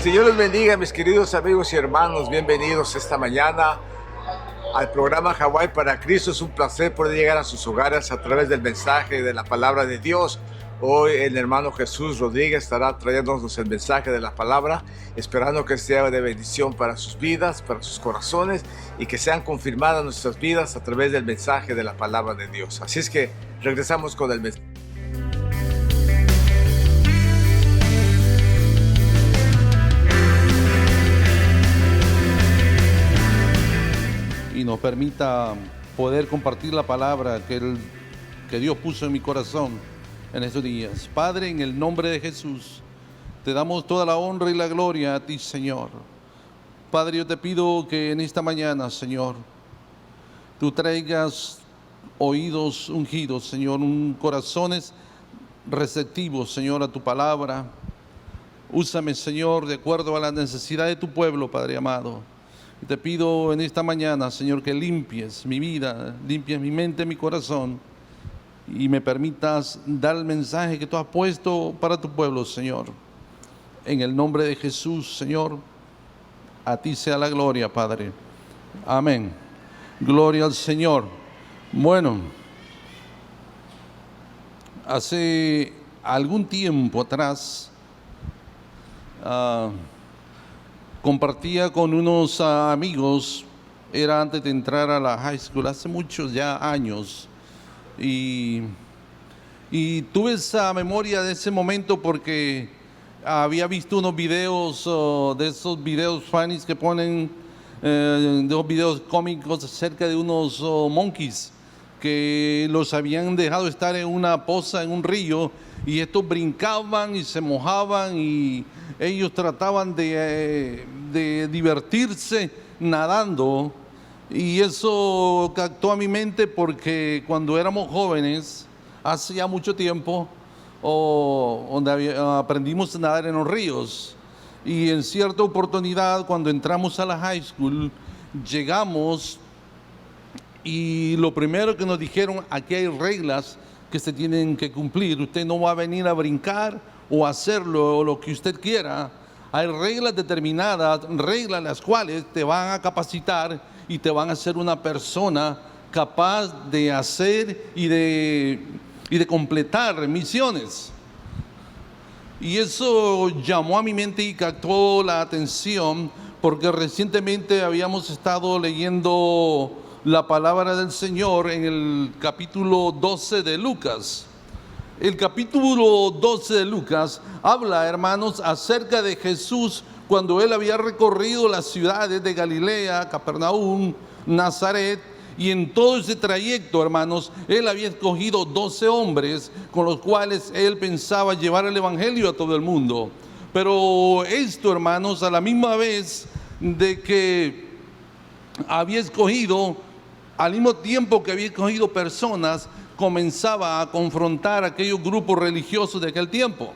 Señor les bendiga, mis queridos amigos y hermanos. Bienvenidos esta mañana al programa Hawái para Cristo. Es un placer poder llegar a sus hogares a través del mensaje de la palabra de Dios. Hoy el hermano Jesús Rodríguez estará trayéndonos el mensaje de la palabra, esperando que sea de bendición para sus vidas, para sus corazones, y que sean confirmadas nuestras vidas a través del mensaje de la palabra de Dios. Así es que regresamos con el mensaje. Y nos permita poder compartir la palabra que Dios puso en mi corazón en estos días. Padre, en el nombre de Jesús, te damos toda la honra y la gloria a ti, Señor. Padre, yo te pido que en esta mañana, Señor, tú traigas oídos ungidos, Señor, corazones receptivos, Señor, a tu palabra. Úsame, Señor, de acuerdo a la necesidad de tu pueblo, Padre amado. Y te pido en esta mañana, Señor, que limpies mi vida, limpies mi mente, mi corazón, y me permitas dar el mensaje que tú has puesto para tu pueblo, Señor. En el nombre de Jesús, Señor, a ti sea la gloria, Padre. Amén. Gloria al Señor. Bueno, hace algún tiempo atrás, compartía con unos amigos, era antes de entrar a la high school, hace muchos ya años, y tuve esa memoria de ese momento porque había visto unos videos, de esos videos funnies que ponen, de los videos cómicos acerca de unos monkeys que los habían dejado estar en una poza, en un río, y estos brincaban y se mojaban y ellos trataban de divertirse nadando. Y eso captó a mi mente porque cuando éramos jóvenes, hace ya mucho tiempo, aprendimos a nadar en los ríos. Y en cierta oportunidad, cuando entramos a la high school, llegamos y lo primero que nos dijeron: aquí hay reglas que se tienen que cumplir. Usted no va a venir a brincar o hacerlo lo que usted quiera. Hay reglas determinadas, reglas las cuales te van a capacitar y te van a hacer una persona capaz de hacer y de completar misiones. Y eso llamó a mi mente y captó la atención porque recientemente habíamos estado leyendo la palabra del Señor en el capítulo 12 de Lucas. El capítulo 12 de Lucas habla, hermanos, acerca de Jesús cuando él había recorrido las ciudades de Galilea, Capernaum, Nazaret, y en todo ese trayecto, hermanos, él había escogido 12 hombres con los cuales él pensaba llevar el evangelio a todo el mundo. Pero esto, hermanos, a la misma vez de que había escogido, al mismo tiempo que había escogido personas, comenzaba a confrontar a aquellos grupos religiosos de aquel tiempo.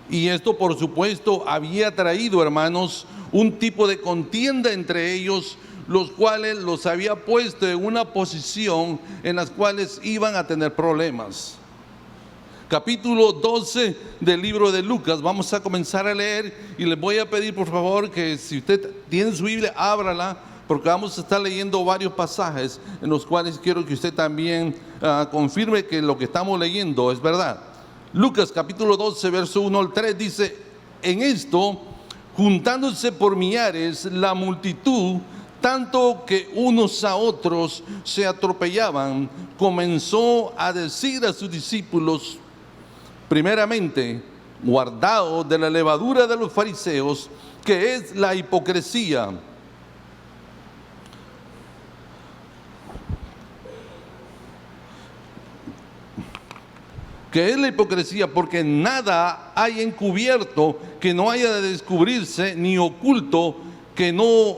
Y esto, por supuesto, había traído, hermanos, un tipo de contienda entre ellos, los cuales los había puesto en una posición en las cuales iban a tener problemas. Capítulo 12 del libro de Lucas, vamos a comenzar a leer, y les voy a pedir por favor que si usted tiene su Biblia, ábrala, porque vamos a estar leyendo varios pasajes en los cuales quiero que usted también confirme que lo que estamos leyendo es verdad. Lucas capítulo 12, verso 1 al 3 dice: en esto, juntándose por millares la multitud, tanto que unos a otros se atropellaban, comenzó a decir a sus discípulos: primeramente, guardaos de la levadura de los fariseos, que es la hipocresía. Que es la hipocresía, porque nada hay encubierto que no haya de descubrirse, ni oculto que no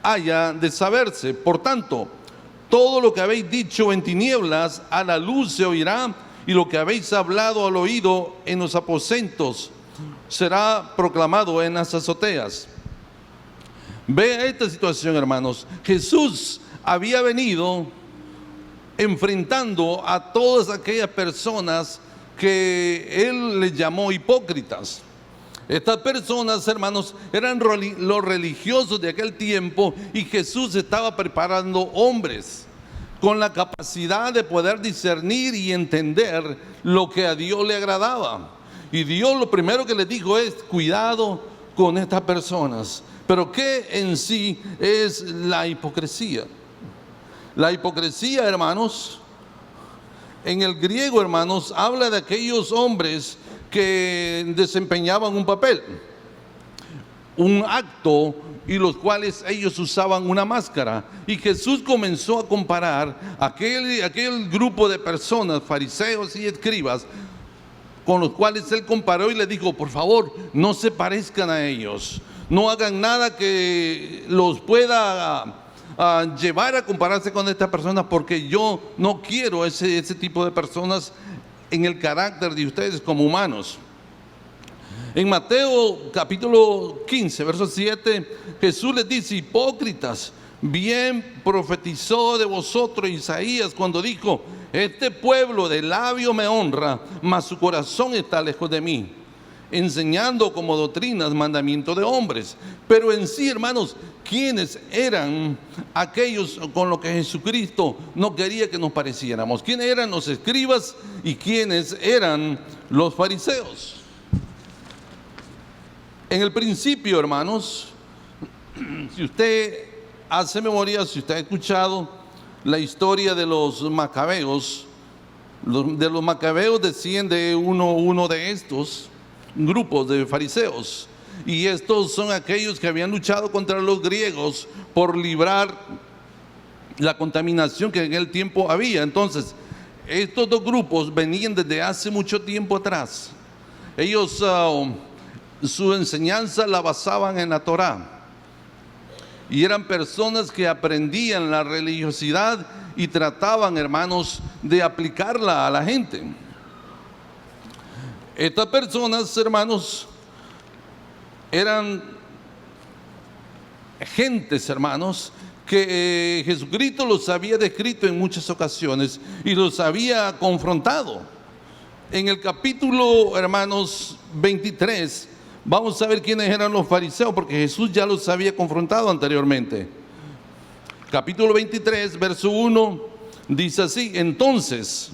haya de saberse. Por tanto, todo lo que habéis dicho en tinieblas, a la luz se oirá, y lo que habéis hablado al oído en los aposentos será proclamado en las azoteas. Vea esta situación, hermanos. Jesús había venido enfrentando a todas aquellas personas que él les llamó hipócritas. Estas personas, hermanos, eran los religiosos de aquel tiempo, y Jesús estaba preparando hombres con la capacidad de poder discernir y entender lo que a Dios le agradaba. Y Dios lo primero que les dijo es: cuidado con estas personas. Pero ¿qué en sí es la hipocresía? La hipocresía, hermanos, en el griego, hermanos, habla de aquellos hombres que desempeñaban un papel, un acto, y los cuales ellos usaban una máscara. Y Jesús comenzó a comparar aquel grupo de personas, fariseos y escribas, con los cuales él comparó y le dijo: por favor, no se parezcan a ellos, no hagan nada que los pueda llevar a compararse con estas personas, porque yo no quiero ese tipo de personas en el carácter de ustedes como humanos. En Mateo capítulo 15, verso 7, Jesús les dice: hipócritas, bien profetizó de vosotros Isaías cuando dijo: este pueblo de labio me honra, mas su corazón está lejos de mí, enseñando como doctrinas mandamientos de hombres. Pero en sí, hermanos, ¿quiénes eran aquellos con los que Jesucristo no quería que nos pareciéramos? ¿Quiénes eran los escribas y quiénes eran los fariseos? En el principio, hermanos, si usted hace memoria, si usted ha escuchado la historia de los macabeos, desciende uno de estos grupos de fariseos, y estos son aquellos que habían luchado contra los griegos por librar la contaminación que en el tiempo había. Entonces, estos dos grupos venían desde hace mucho tiempo atrás. Ellos su enseñanza la basaban en la Torá, y eran personas que aprendían la religiosidad y trataban, hermanos, de aplicarla a la gente. Estas personas, hermanos, eran gentes, hermanos, que Jesucristo los había descrito en muchas ocasiones y los había confrontado. En el capítulo, hermanos, 23, vamos a ver quiénes eran los fariseos, porque Jesús ya los había confrontado anteriormente. Capítulo 23, verso 1, dice así: entonces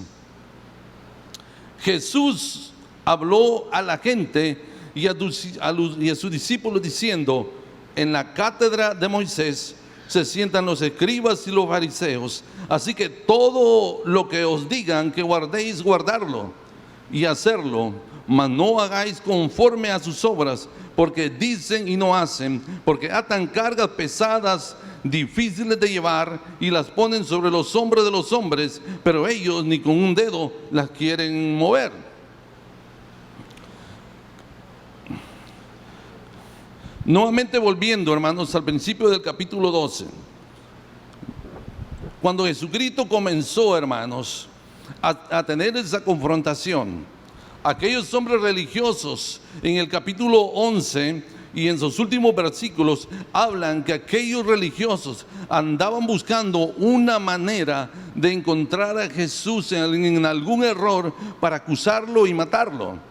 Jesús habló a la gente y a sus discípulos diciendo: en la cátedra de Moisés se sientan los escribas y los fariseos, así que todo lo que os digan que guardéis, guardarlo y hacerlo, mas no hagáis conforme a sus obras, porque dicen y no hacen, porque atan cargas pesadas, difíciles de llevar, y las ponen sobre los hombros de los hombres, pero ellos ni con un dedo las quieren mover. Nuevamente volviendo, hermanos, al principio del capítulo 12, cuando Jesucristo comenzó, hermanos, a tener esa confrontación, aquellos hombres religiosos en el capítulo 11 y en sus últimos versículos hablan que aquellos religiosos andaban buscando una manera de encontrar a Jesús en algún error para acusarlo y matarlo.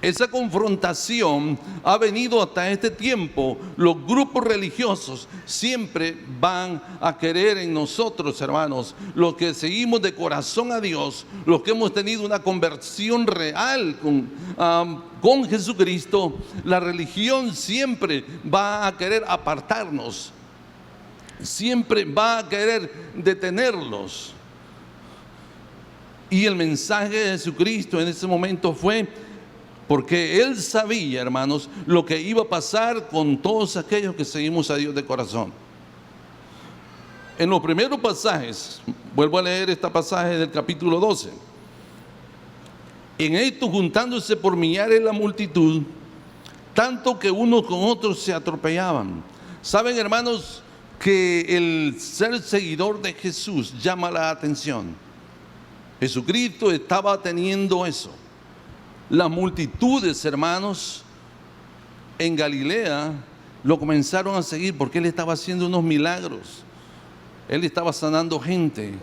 Esa confrontación ha venido hasta este tiempo. Los grupos religiosos siempre van a querer en nosotros, hermanos, los que seguimos de corazón a Dios, los que hemos tenido una conversión real con Jesucristo. La religión siempre va a querer apartarnos, siempre va a querer detenerlos. Y el mensaje de Jesucristo en ese momento fue: porque Él sabía, hermanos, lo que iba a pasar con todos aquellos que seguimos a Dios de corazón. En los primeros pasajes, vuelvo a leer este pasaje del capítulo 12. En esto, juntándose por millares la multitud, tanto que unos con otros se atropellaban. Saben, hermanos, que el ser seguidor de Jesús llama la atención. Jesucristo estaba teniendo eso. Las multitudes, hermanos, en Galilea lo comenzaron a seguir porque Él estaba haciendo unos milagros. Él estaba sanando gente.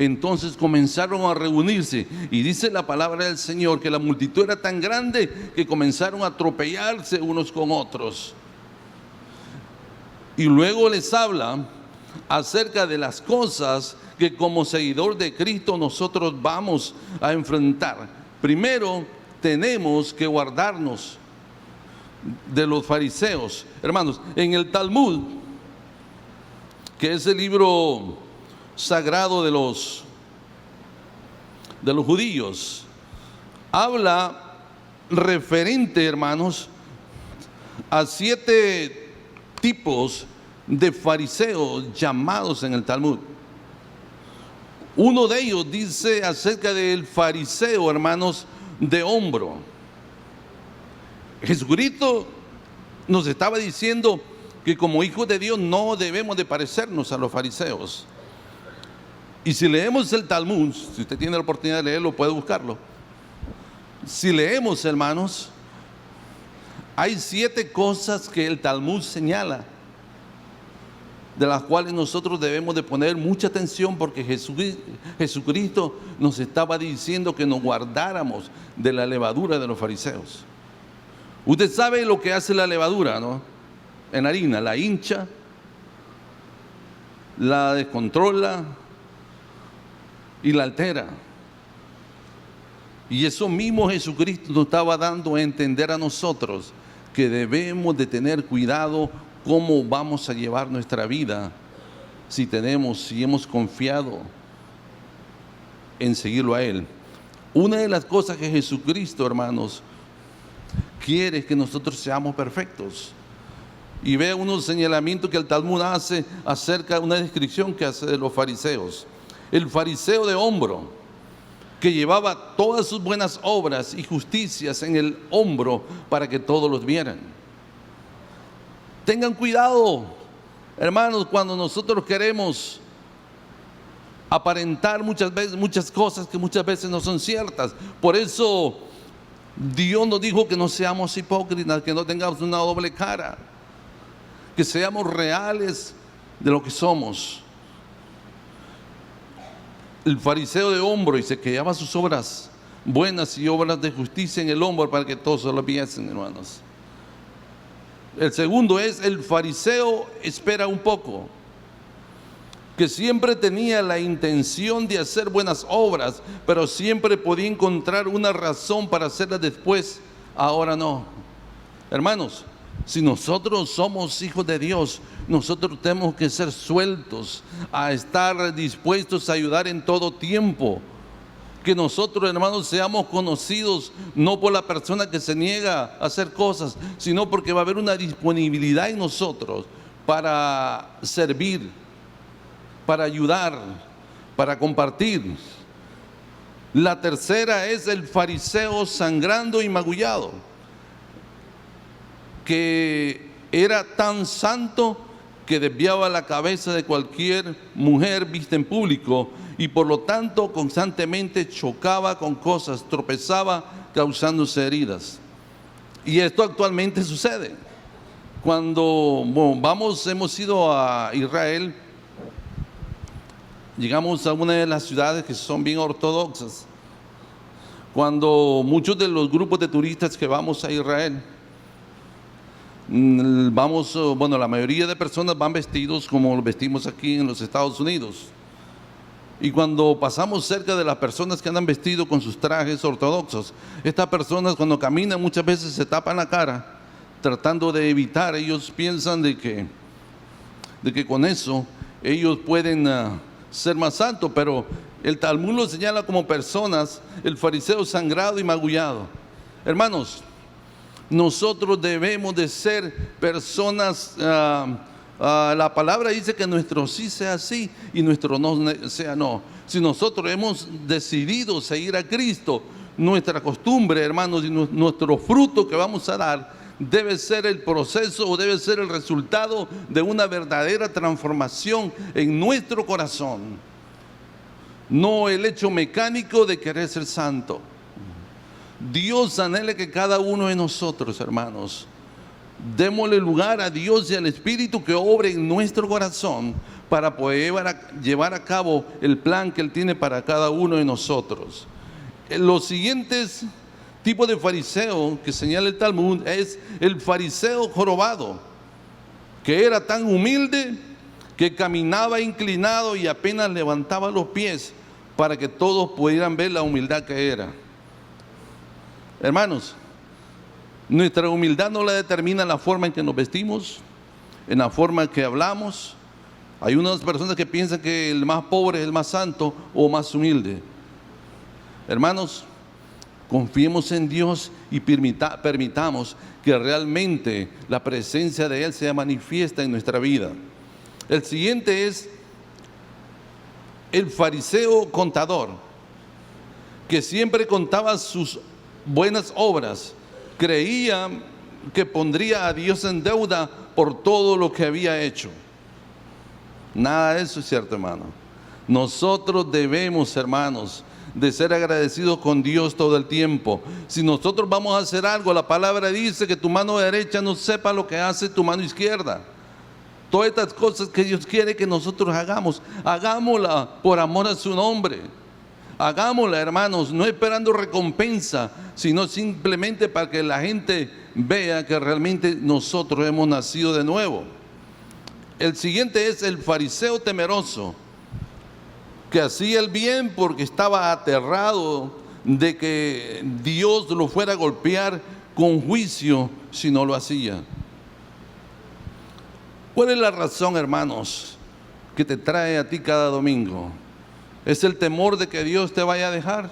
Entonces comenzaron a reunirse y dice la palabra del Señor que la multitud era tan grande que comenzaron a atropellarse unos con otros. Y luego les habla acerca de las cosas que como seguidor de Cristo nosotros vamos a enfrentar. Primero, tenemos que guardarnos de los fariseos. Hermanos, en el Talmud, que es el libro sagrado de los judíos, habla referente, hermanos, a 7 tipos de fariseos llamados en el Talmud. Uno de ellos dice acerca del fariseo, hermanos, de hombro. Jesucristo nos estaba diciendo que como hijos de Dios no debemos de parecernos a los fariseos. Y si leemos el Talmud, si usted tiene la oportunidad de leerlo, puede buscarlo. Si leemos, hermanos, hay 7 cosas que el Talmud señala, de las cuales nosotros debemos de poner mucha atención, porque Jesucristo nos estaba diciendo que nos guardáramos de la levadura de los fariseos. Usted sabe lo que hace la levadura, ¿no? En harina, la hincha, la descontrola y la altera. Y eso mismo Jesucristo nos estaba dando a entender a nosotros, que debemos de tener cuidado cómo vamos a llevar nuestra vida si hemos confiado en seguirlo a Él. Una de las cosas que Jesucristo, hermanos, quiere es que nosotros seamos perfectos. Y vea unos señalamientos que el Talmud hace acerca de una descripción que hace de los fariseos. El fariseo de hombro, que llevaba todas sus buenas obras y justicias en el hombro para que todos los vieran. Tengan cuidado, hermanos, cuando nosotros queremos aparentar muchas cosas que muchas veces no son ciertas. Por eso Dios nos dijo que no seamos hipócritas, que no tengamos una doble cara, que seamos reales de lo que somos. El fariseo de hombro, dice que llevaba sus obras buenas y obras de justicia en el hombro para que todos se lo viesen, hermanos. El segundo es el fariseo espera un poco, que siempre tenía la intención de hacer buenas obras, pero siempre podía encontrar una razón para hacerlas después. Ahora no. Hermanos, si nosotros somos hijos de Dios, nosotros tenemos que ser sueltos a estar dispuestos a ayudar en todo tiempo. Que nosotros, hermanos, seamos conocidos no por la persona que se niega a hacer cosas, sino porque va a haber una disponibilidad en nosotros para servir, para ayudar, para compartir. La tercera es el fariseo sangrando y magullado, que era tan santo que desviaba la cabeza de cualquier mujer vista en público, y por lo tanto constantemente chocaba con cosas, tropezaba, causándose heridas. Y esto actualmente sucede. Cuando hemos ido a Israel, llegamos a una de las ciudades que son bien ortodoxas. Cuando muchos de los grupos de turistas que vamos a Israel, la mayoría de personas van vestidos como los vestimos aquí en los Estados Unidos. Y cuando pasamos cerca de las personas que andan vestidos con sus trajes ortodoxos, estas personas cuando caminan muchas veces se tapan la cara, tratando de evitar. Ellos piensan de que con eso ellos pueden ser más santos, pero el Talmud lo señala como personas, el fariseo sangrado y magullado. Hermanos, nosotros debemos de ser personas, la palabra dice que nuestro sí sea sí y nuestro no sea no. Si nosotros hemos decidido seguir a Cristo, nuestra costumbre, hermanos, y nuestro fruto que vamos a dar debe ser el proceso o debe ser el resultado de una verdadera transformación en nuestro corazón, no el hecho mecánico de querer ser santo. Dios anhela que cada uno de nosotros, hermanos, démosle lugar a Dios y al Espíritu que obre en nuestro corazón para poder llevar a cabo el plan que Él tiene para cada uno de nosotros. Los siguientes tipos de fariseo que señala el Talmud es el fariseo jorobado, que era tan humilde que caminaba inclinado y apenas levantaba los pies para que todos pudieran ver la humildad que era. Hermanos, nuestra humildad no la determina la forma en que nos vestimos, en la forma en que hablamos. Hay unas personas que piensan que el más pobre es el más santo o más humilde. Hermanos, confiemos en Dios y permitamos que realmente la presencia de Él sea manifiesta en nuestra vida. El siguiente es el fariseo contador, que siempre contaba sus buenas obras. Creía que pondría a Dios en deuda por todo lo que había hecho. Nada de eso es cierto, hermano. Nosotros debemos, hermanos, de ser agradecidos con Dios todo el tiempo. Si nosotros vamos a hacer algo, la palabra dice que tu mano derecha no sepa lo que hace tu mano izquierda. Todas estas cosas que Dios quiere que nosotros hagamos, hagámosla por amor a su nombre. Hagámosla, hermanos, no esperando recompensa, sino simplemente para que la gente vea que realmente nosotros hemos nacido de nuevo. El siguiente es el fariseo temeroso, que hacía el bien porque estaba aterrado de que Dios lo fuera a golpear con juicio si no lo hacía. ¿Cuál es la razón, hermanos, que te trae a ti cada domingo? ¿Es el temor de que Dios te vaya a dejar?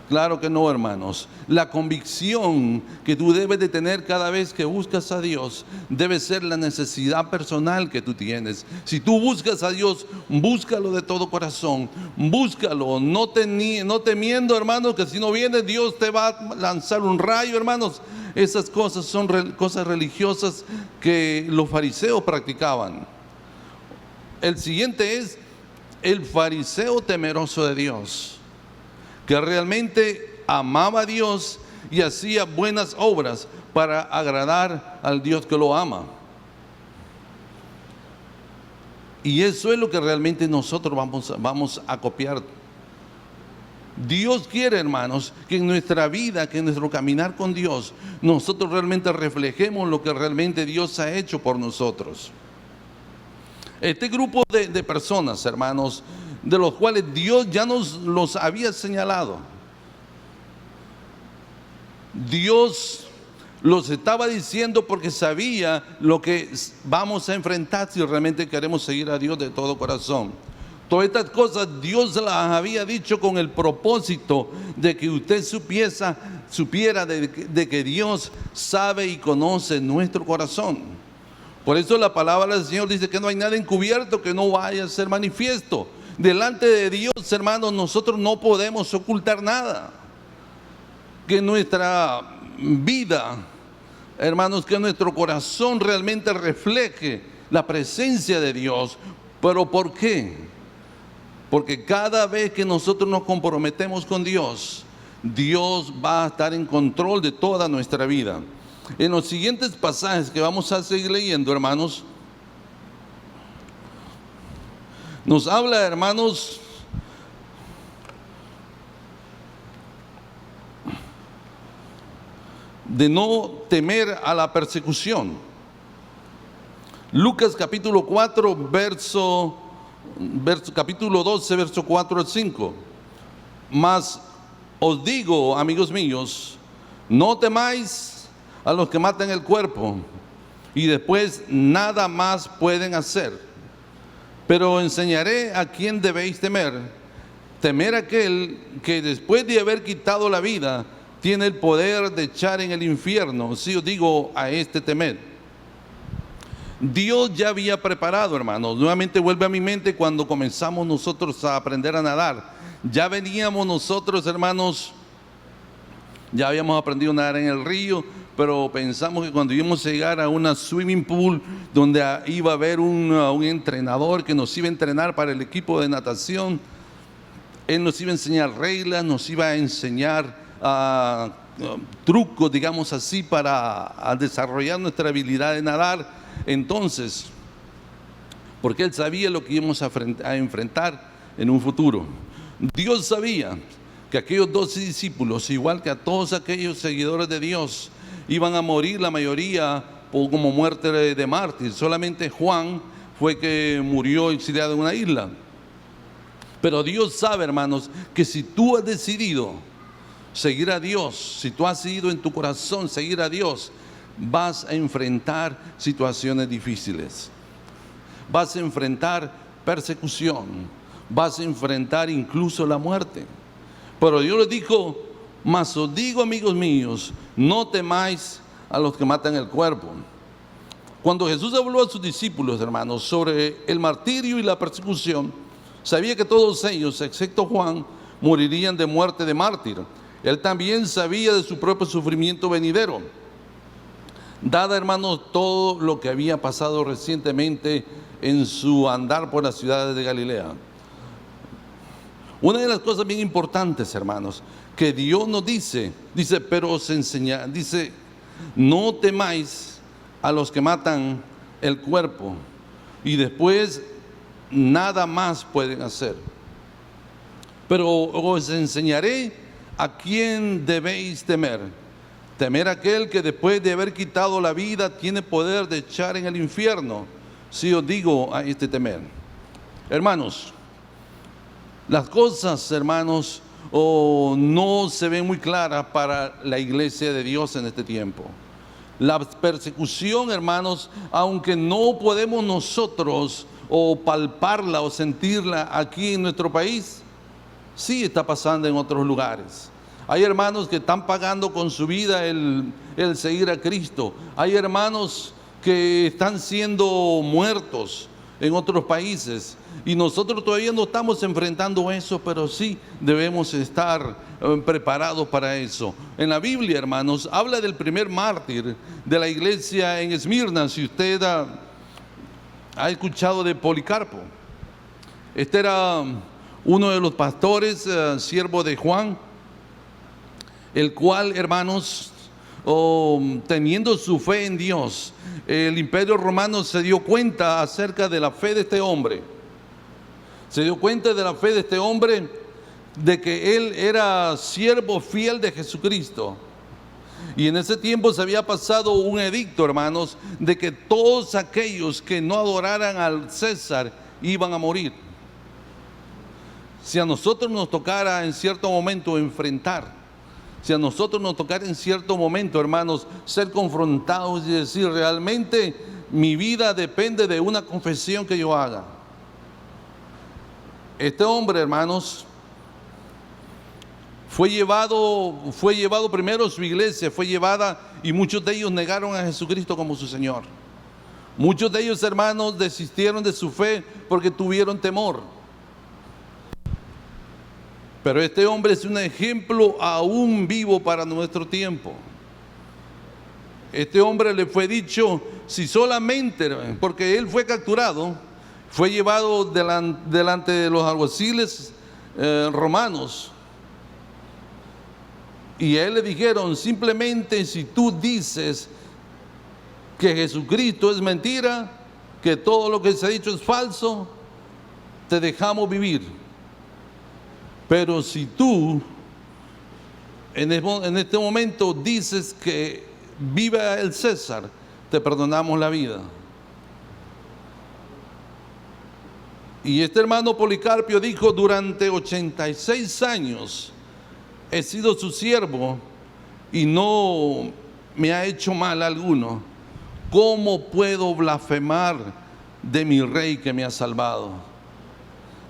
Claro que no, hermanos. La convicción que tú debes de tener cada vez que buscas a Dios debe ser la necesidad personal que tú tienes. Si tú buscas a Dios, búscalo de todo corazón, búscalo, no temiendo, hermanos, que si no viene Dios te va a lanzar un rayo, hermanos. Esas cosas son cosas religiosas que los fariseos practicaban. El siguiente es el fariseo temeroso de Dios, que realmente amaba a Dios y hacía buenas obras para agradar al Dios que lo ama. Y eso es lo que realmente nosotros vamos a copiar. Dios quiere, hermanos, que en nuestra vida, que en nuestro caminar con Dios, nosotros realmente reflejemos lo que realmente Dios ha hecho por nosotros. Este grupo de personas, hermanos, de los cuales Dios ya nos los había señalado. Dios los estaba diciendo porque sabía lo que vamos a enfrentar si realmente queremos seguir a Dios de todo corazón. Todas estas cosas Dios las había dicho con el propósito de que usted supiera de que Dios sabe y conoce nuestro corazón. Por eso la palabra del Señor dice que no hay nada encubierto que no vaya a ser manifiesto. Delante de Dios, hermanos, nosotros no podemos ocultar nada. Que nuestra vida, hermanos, que nuestro corazón realmente refleje la presencia de Dios. ¿Pero por qué? Porque cada vez que nosotros nos comprometemos con Dios, Dios va a estar en control de toda nuestra vida. En los siguientes pasajes que vamos a seguir leyendo, hermanos, nos habla, hermanos, de no temer a la persecución. Lucas capítulo 4, capítulo 12, verso 4 al 5. Mas os digo, amigos míos, no temáis a los que matan el cuerpo y después nada más pueden hacer. Pero enseñaré a quién debéis temer. Temer a aquel que después de haber quitado la vida tiene el poder de echar en el infierno. Si os digo, a este temed. Dios ya había preparado, hermanos. Nuevamente vuelve a mi mente cuando comenzamos nosotros a aprender a nadar. Ya veníamos nosotros, hermanos, ya habíamos aprendido a nadar en el río, pero pensamos que cuando íbamos a llegar a una swimming pool donde iba a haber un entrenador que nos iba a entrenar para el equipo de natación, él nos iba a enseñar reglas, nos iba a enseñar trucos, digamos así, para desarrollar nuestra habilidad de nadar. Entonces, porque Él sabía lo que íbamos a enfrentar en un futuro. Dios sabía que aquellos 12 discípulos, igual que a todos aquellos seguidores de Dios, iban a morir la mayoría como muerte de mártir. Solamente Juan fue que murió exiliado en una isla. Pero Dios sabe, hermanos, que si tú has decidido seguir a Dios, si tú has decidido en tu corazón seguir a Dios, vas a enfrentar situaciones difíciles, vas a enfrentar persecución, vas a enfrentar incluso la muerte. Pero Dios les dijo: mas os digo, amigos míos, no temáis a los que matan el cuerpo. Cuando Jesús habló a sus discípulos, hermanos, sobre el martirio y la persecución, sabía que todos ellos, excepto Juan, morirían de muerte de mártir. Él también sabía de su propio sufrimiento venidero, dada, hermanos, todo lo que había pasado recientemente en su andar por las ciudades de Galilea. Una de las cosas bien importantes, hermanos, que Dios nos dice, pero os enseña, dice: no temáis a los que matan el cuerpo, y después nada más pueden hacer. Pero os enseñaré a quién debéis temer. Temer a aquel que después de haber quitado la vida tiene poder de echar en el infierno. Si os digo a este temer. Hermanos, las cosas, hermanos, no se ven muy claras para la iglesia de Dios en este tiempo. La persecución, hermanos, aunque no podemos nosotros palparla o sentirla aquí en nuestro país, sí está pasando en otros lugares. Hay hermanos que están pagando con su vida el seguir a Cristo. Hay hermanos que están siendo muertos en otros países, y nosotros todavía no estamos enfrentando eso, pero sí debemos estar preparados para eso. En la Biblia, hermanos, habla del primer mártir de la iglesia en Esmirna. Si usted ha escuchado de Policarpo, este era uno de los pastores, siervo de Juan, el cual, hermanos, teniendo su fe en Dios, el imperio romano se dio cuenta acerca de la fe de este hombre. Se dio cuenta de la fe de este hombre, de que él era siervo fiel de Jesucristo. Y en ese tiempo se había pasado un edicto, hermanos, de que todos aquellos que no adoraran al César iban a morir. Si a nosotros nos tocara en cierto momento enfrentar, si a nosotros nos tocara en cierto momento, hermanos, ser confrontados y decir: realmente mi vida depende de una confesión que yo haga. Este hombre, hermanos, fue llevado primero, su iglesia fue llevada, y muchos de ellos negaron a Jesucristo como su Señor. Muchos de ellos, hermanos, desistieron de su fe porque tuvieron temor. Pero este hombre es un ejemplo aún vivo para nuestro tiempo. Este hombre le fue dicho: si solamente, porque él fue capturado, fue llevado delante de los alguaciles romanos, y a él le dijeron: simplemente si tú dices que Jesucristo es mentira, que todo lo que se ha dicho es falso, te dejamos vivir. Pero si tú en este momento dices que viva el César, te perdonamos la vida. Y este hermano Policarpio dijo: durante 86 años he sido su siervo y no me ha hecho mal alguno. ¿Cómo puedo blasfemar de mi rey que me ha salvado?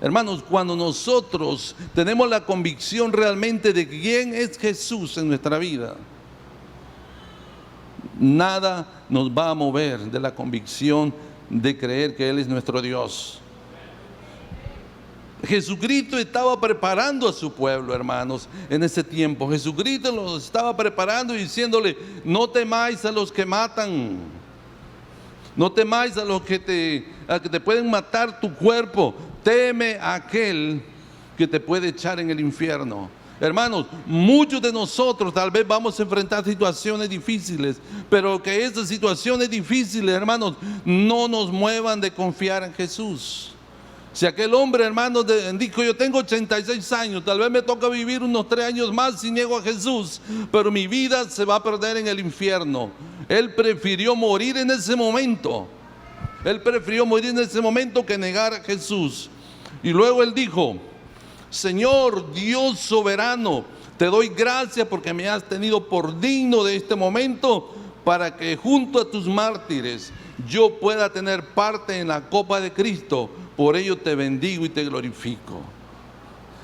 Hermanos, cuando nosotros tenemos la convicción realmente de quién es Jesús en nuestra vida, nada nos va a mover de la convicción de creer que Él es nuestro Dios. Jesucristo estaba preparando a su pueblo, hermanos, en ese tiempo. Jesucristo los estaba preparando y diciéndole: no temáis a los que matan, no temáis a los que te pueden matar tu cuerpo. Teme a aquel que te puede echar en el infierno. Hermanos, muchos de nosotros tal vez vamos a enfrentar situaciones difíciles, pero que esas situaciones difíciles, hermanos, no nos muevan de confiar en Jesús. Si aquel hombre, hermano, dijo: yo tengo 86 años, tal vez me toca vivir unos 3 años más si niego a Jesús, pero mi vida se va a perder en el infierno. Él prefirió morir en ese momento. Él prefirió morir en ese momento que negar a Jesús. Y luego él dijo: Señor Dios soberano, te doy gracias porque me has tenido por digno de este momento, para que junto a tus mártires yo pueda tener parte en la copa de Cristo. Por ello te bendigo y te glorifico.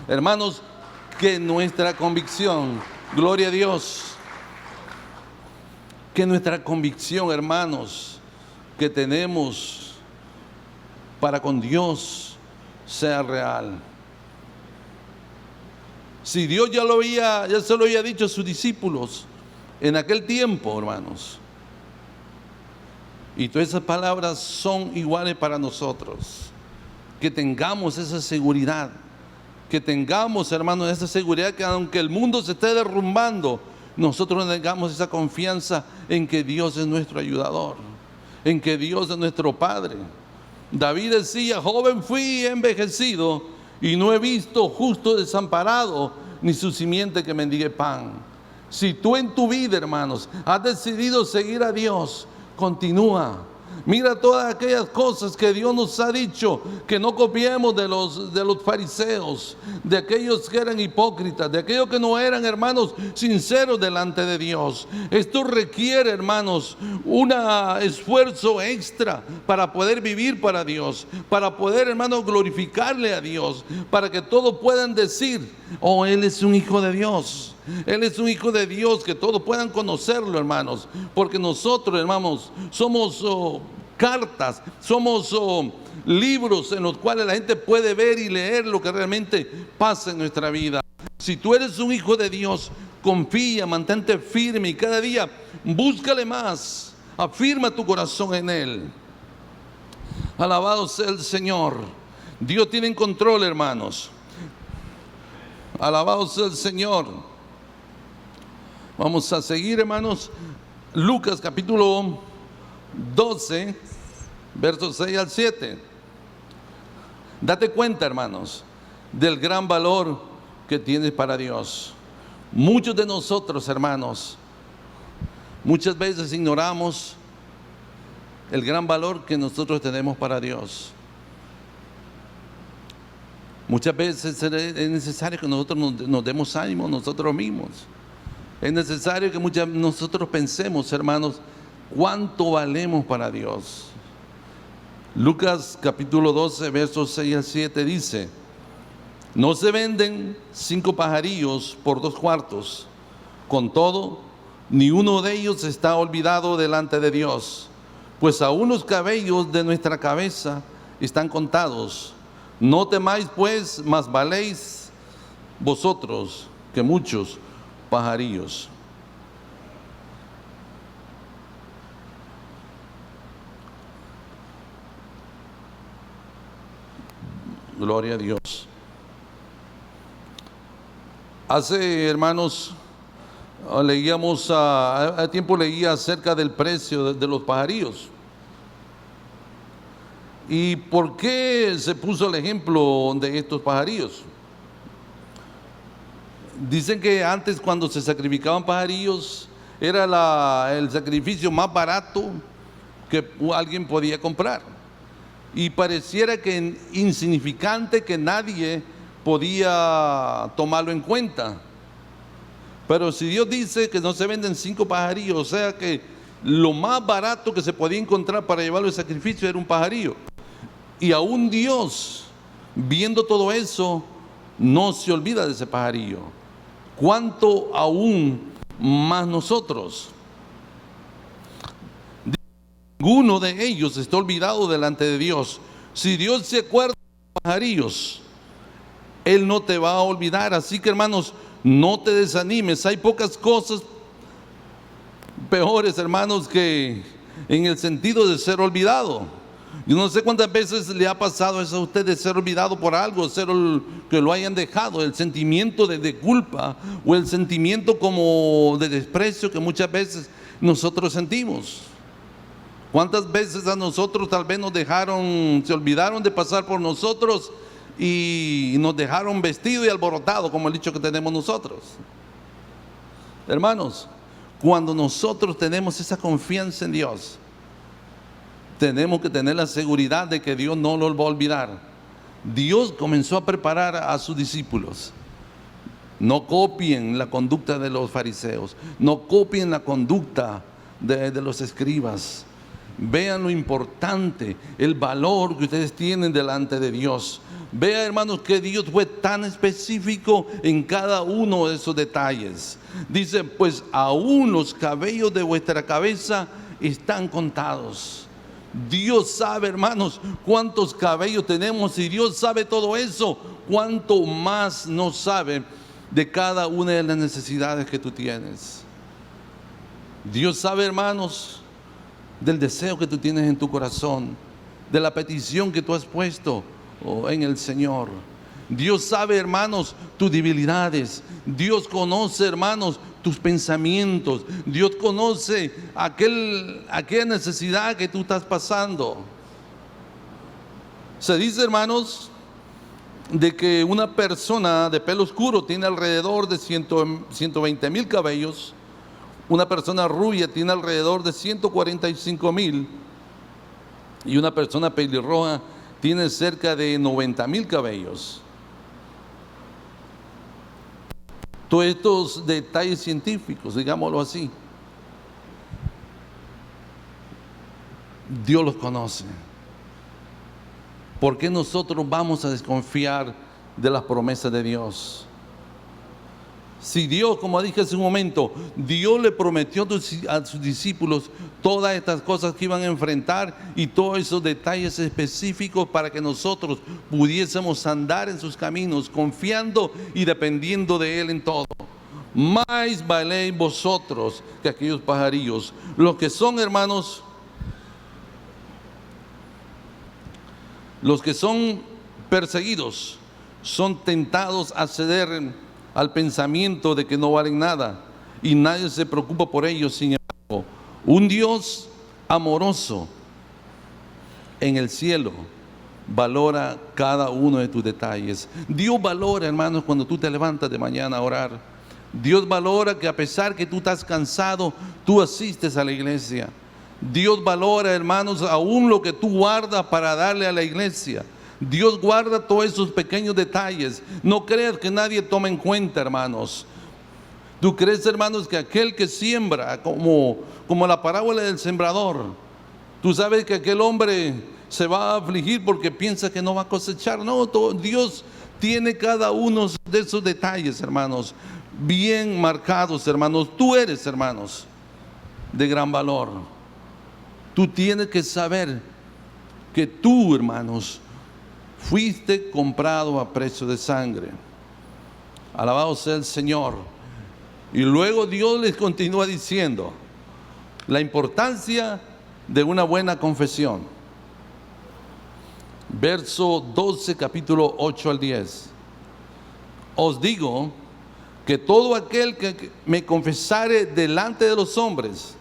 Hermanos, que nuestra convicción, gloria a Dios, que nuestra convicción, hermanos, que tenemos para con Dios sea real. Si Dios ya se lo había dicho a sus discípulos en aquel tiempo, hermanos, y todas esas palabras son iguales para nosotros. Que tengamos esa seguridad, que tengamos, hermanos, esa seguridad, que aunque el mundo se esté derrumbando, nosotros tengamos esa confianza en que Dios es nuestro ayudador, en que Dios es nuestro Padre. David decía: joven fui y envejecido, y no he visto justo desamparado, ni su simiente que mendigue pan. Si tú en tu vida, hermanos, has decidido seguir a Dios, continúa. Mira todas aquellas cosas que Dios nos ha dicho, que no copiemos de los fariseos, de aquellos que eran hipócritas, de aquellos que no eran, hermanos, sinceros delante de Dios. Esto requiere, hermanos, un esfuerzo extra para poder vivir para Dios, para poder, hermanos, glorificarle a Dios, para que todos puedan decir: oh, Él es un hijo de Dios. Él es un hijo de Dios, que todos puedan conocerlo, hermanos, porque nosotros, hermanos, somos cartas, somos libros en los cuales la gente puede ver y leer lo que realmente pasa en nuestra vida. Si tú eres un hijo de Dios, confía, mantente firme y cada día búscale más, afirma tu corazón en Él. Alabado sea el Señor. Dios tiene en control, hermanos. Alabado sea el Señor. Vamos a seguir, hermanos. Lucas capítulo 12, versos 6 al 7. Date cuenta, hermanos, del gran valor que tienes para Dios. Muchos de nosotros, hermanos, muchas veces ignoramos el gran valor que nosotros tenemos para Dios. Muchas veces es necesario que nosotros nos demos ánimo nosotros mismos. Es necesario que nosotros pensemos, hermanos, cuánto valemos para Dios. Lucas capítulo 12, versos 6 al 7 dice: no se venden 5 pajarillos por 2 cuartos. Con todo, ni uno de ellos está olvidado delante de Dios, pues aún los cabellos de nuestra cabeza están contados. No temáis pues, más valéis vosotros que muchos pajarillos. Gloria a Dios. Hace, hermanos, a tiempo leía acerca del precio de los pajarillos. ¿Y por qué se puso el ejemplo de estos pajarillos? Dicen que antes, cuando se sacrificaban pajarillos, era el sacrificio más barato que alguien podía comprar. Y pareciera que insignificante, que nadie podía tomarlo en cuenta. Pero si Dios dice que no se venden 5 pajarillos, o sea que lo más barato que se podía encontrar para llevarlo al sacrificio era un pajarillo. Y aún Dios, viendo todo eso, no se olvida de ese pajarillo. ¿Cuánto aún más nosotros? Ninguno de ellos está olvidado delante de Dios. Si Dios se acuerda de los pajarillos, Él no te va a olvidar. Así que, hermanos, no te desanimes. Hay pocas cosas peores, hermanos, que en el sentido de ser olvidado. Yo no sé cuántas veces le ha pasado eso a usted de ser olvidado por algo, que lo hayan dejado, el sentimiento de culpa o el sentimiento como de desprecio que muchas veces nosotros sentimos. ¿Cuántas veces a nosotros tal vez se olvidaron de pasar por nosotros y nos dejaron vestido y alborotado, como el dicho que tenemos nosotros? Hermanos, cuando nosotros tenemos esa confianza en Dios, tenemos que tener la seguridad de que Dios no los va a olvidar. Dios comenzó a preparar a sus discípulos. No copien la conducta de los fariseos, no copien la conducta de los escribas. Vean lo importante, el valor que ustedes tienen delante de Dios. Vean, hermanos, que Dios fue tan específico en cada uno de esos detalles. Dice, pues aún los cabellos de vuestra cabeza están contados. Dios sabe, hermanos, cuántos cabellos tenemos, y Dios sabe todo eso. Cuánto más no sabe de cada una de las necesidades que tú tienes. Dios sabe, hermanos, del deseo que tú tienes en tu corazón, de la petición que tú has puesto en el Señor. Dios sabe, hermanos, tus debilidades. Dios conoce, hermanos, tus pensamientos. Dios conoce aquella necesidad que tú estás pasando. Se dice, hermanos, de que una persona de pelo oscuro tiene alrededor de 120,000 cabellos. Una persona rubia tiene alrededor de 145,000. Y una persona pelirroja tiene cerca de 90,000 cabellos. Todos estos detalles científicos, digámoslo así, Dios los conoce. ¿Por qué nosotros vamos a desconfiar de las promesas de Dios? Si Dios, como dije hace un momento, Dios le prometió a sus discípulos todas estas cosas que iban a enfrentar y todos esos detalles específicos para que nosotros pudiésemos andar en sus caminos, confiando y dependiendo de Él en todo. Más valéis vosotros que aquellos pajarillos. Los que son, hermanos, los que son perseguidos, son tentados a ceder al pensamiento de que no valen nada y nadie se preocupa por ellos. Sin embargo, un Dios amoroso en el cielo valora cada uno de tus detalles. Dios valora, hermanos, cuando tú te levantas de mañana a orar. Dios valora que a pesar que tú estás cansado, tú asistes a la iglesia. Dios valora, hermanos, aún lo que tú guardas para darle a la iglesia. Dios guarda todos esos pequeños detalles. No creas que nadie toma en cuenta, hermanos. ¿Tú crees, hermanos, que aquel que siembra, como la parábola del sembrador, tú sabes que aquel hombre se va a afligir porque piensa que no va a cosechar? No, Dios tiene cada uno de esos detalles, hermanos, bien marcados, hermanos. Tú eres, hermanos, de gran valor. Tú tienes que saber que tú, hermanos, fuiste comprado a precio de sangre. Alabado sea el Señor. Y luego Dios les continúa diciendo la importancia de una buena confesión. Verso 12, capítulo 8 al 10. Os digo que todo aquel que me confesare delante de los hombres,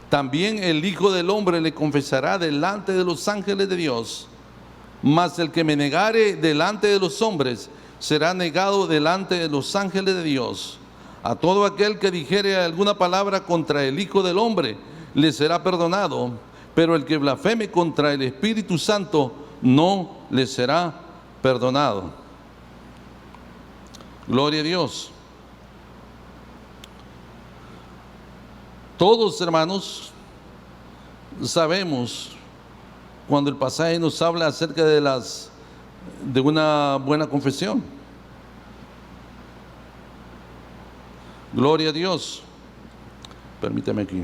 también el Hijo del Hombre le confesará delante de los ángeles de Dios. Mas el que me negare delante de los hombres será negado delante de los ángeles de Dios. A todo aquel que dijere alguna palabra contra el Hijo del Hombre le será perdonado, pero el que blasfeme contra el Espíritu Santo no le será perdonado. Gloria a Dios. Todos, hermanos, sabemos cuando el pasaje nos habla acerca de una buena confesión. Gloria a Dios. Permítame aquí.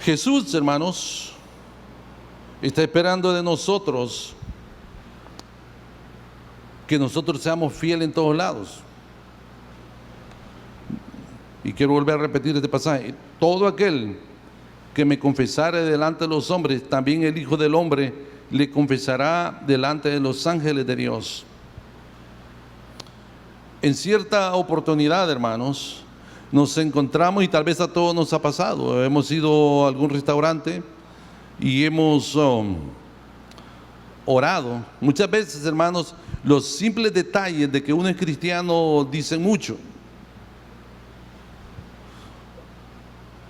Jesús, hermanos, está esperando de nosotros que nosotros seamos fieles en todos lados. Y quiero volver a repetir este pasaje. Todo aquel que me confesare delante de los hombres, también el Hijo del Hombre le confesará delante de los ángeles de Dios. En cierta oportunidad, hermanos, nos encontramos, y tal vez a todos nos ha pasado, hemos ido a algún restaurante y hemos orado. Muchas veces, hermanos, los simples detalles de que uno es cristiano dicen mucho.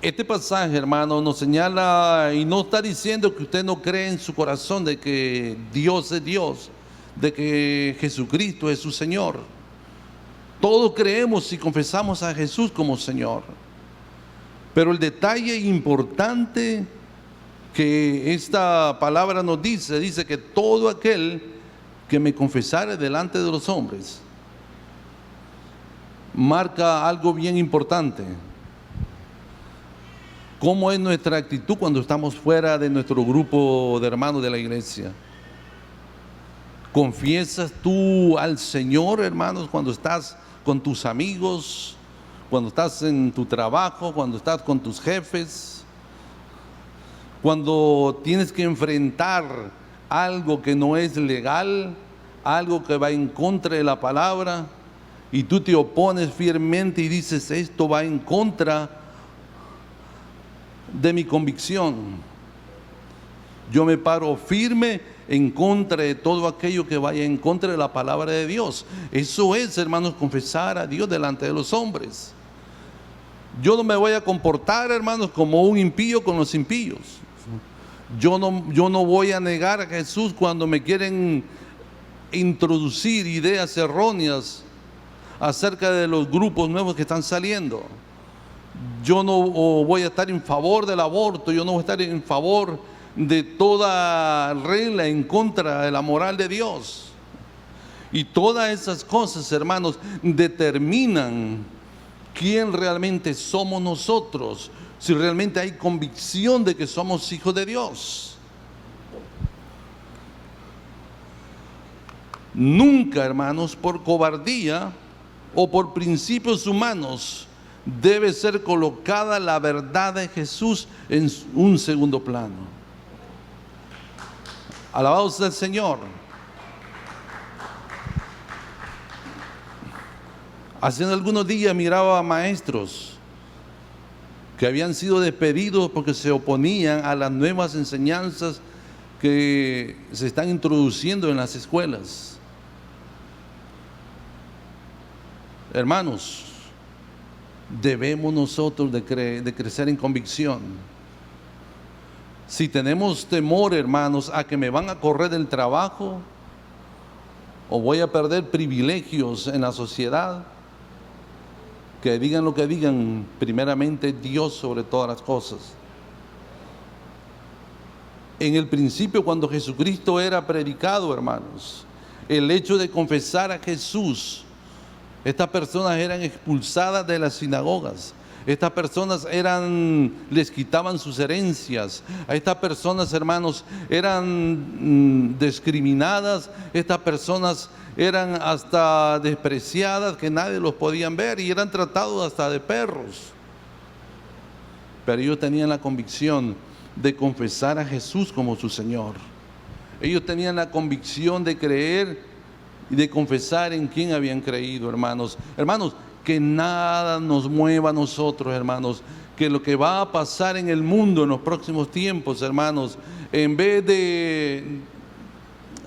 Este pasaje, hermano, nos señala y no está diciendo que usted no cree en su corazón de que Dios es Dios, de que Jesucristo es su Señor. Todos creemos y confesamos a Jesús como Señor. Pero el detalle importante que esta palabra nos dice que todo aquel que me confesare delante de los hombres, marca algo bien importante. ¿Cómo es nuestra actitud cuando estamos fuera de nuestro grupo de hermanos de la iglesia? ¿Confiesas tú al Señor, hermanos, cuando estás con tus amigos, cuando estás en tu trabajo, cuando estás con tus jefes, cuando tienes que enfrentar algo que no es legal, algo que va en contra de la palabra, y tú te opones firmemente y dices, esto va en contra de mi convicción? Yo me paro firme en contra de todo aquello que vaya en contra de la palabra de Dios. Eso es, hermanos, confesar a Dios delante de los hombres. Yo no me voy a comportar, hermanos, como un impío con los impíos. Yo no voy a negar a Jesús cuando me quieren introducir ideas erróneas acerca de los grupos nuevos que están saliendo. Yo no voy a estar en favor del aborto, yo no voy a estar en favor de toda regla en contra de la moral de Dios. Y todas esas cosas, hermanos, determinan quién realmente somos nosotros, si realmente hay convicción de que somos hijos de Dios. Nunca, hermanos, por cobardía o por principios humanos debe ser colocada la verdad de Jesús en un segundo plano. Alabado sea el Señor. Hace algunos días miraba a maestros que habían sido despedidos porque se oponían a las nuevas enseñanzas que se están introduciendo en las escuelas. Hermanos, debemos nosotros de crecer en convicción. Si tenemos temor, hermanos, a que me van a correr del trabajo o voy a perder privilegios en la sociedad, que digan lo que digan, primeramente Dios sobre todas las cosas. En el principio, cuando Jesucristo era predicado, hermanos, el hecho de confesar a Jesús, estas personas eran expulsadas de las sinagogas. Estas personas les quitaban sus herencias. A estas personas, hermanos, eran discriminadas. Estas personas eran hasta despreciadas, que nadie los podía ver, y eran tratados hasta de perros. Pero ellos tenían la convicción de confesar a Jesús como su Señor. Ellos tenían la convicción de creer y de confesar en quién habían creído, hermanos. Hermanos, que nada nos mueva a nosotros, hermanos, que lo que va a pasar en el mundo en los próximos tiempos, hermanos, en vez de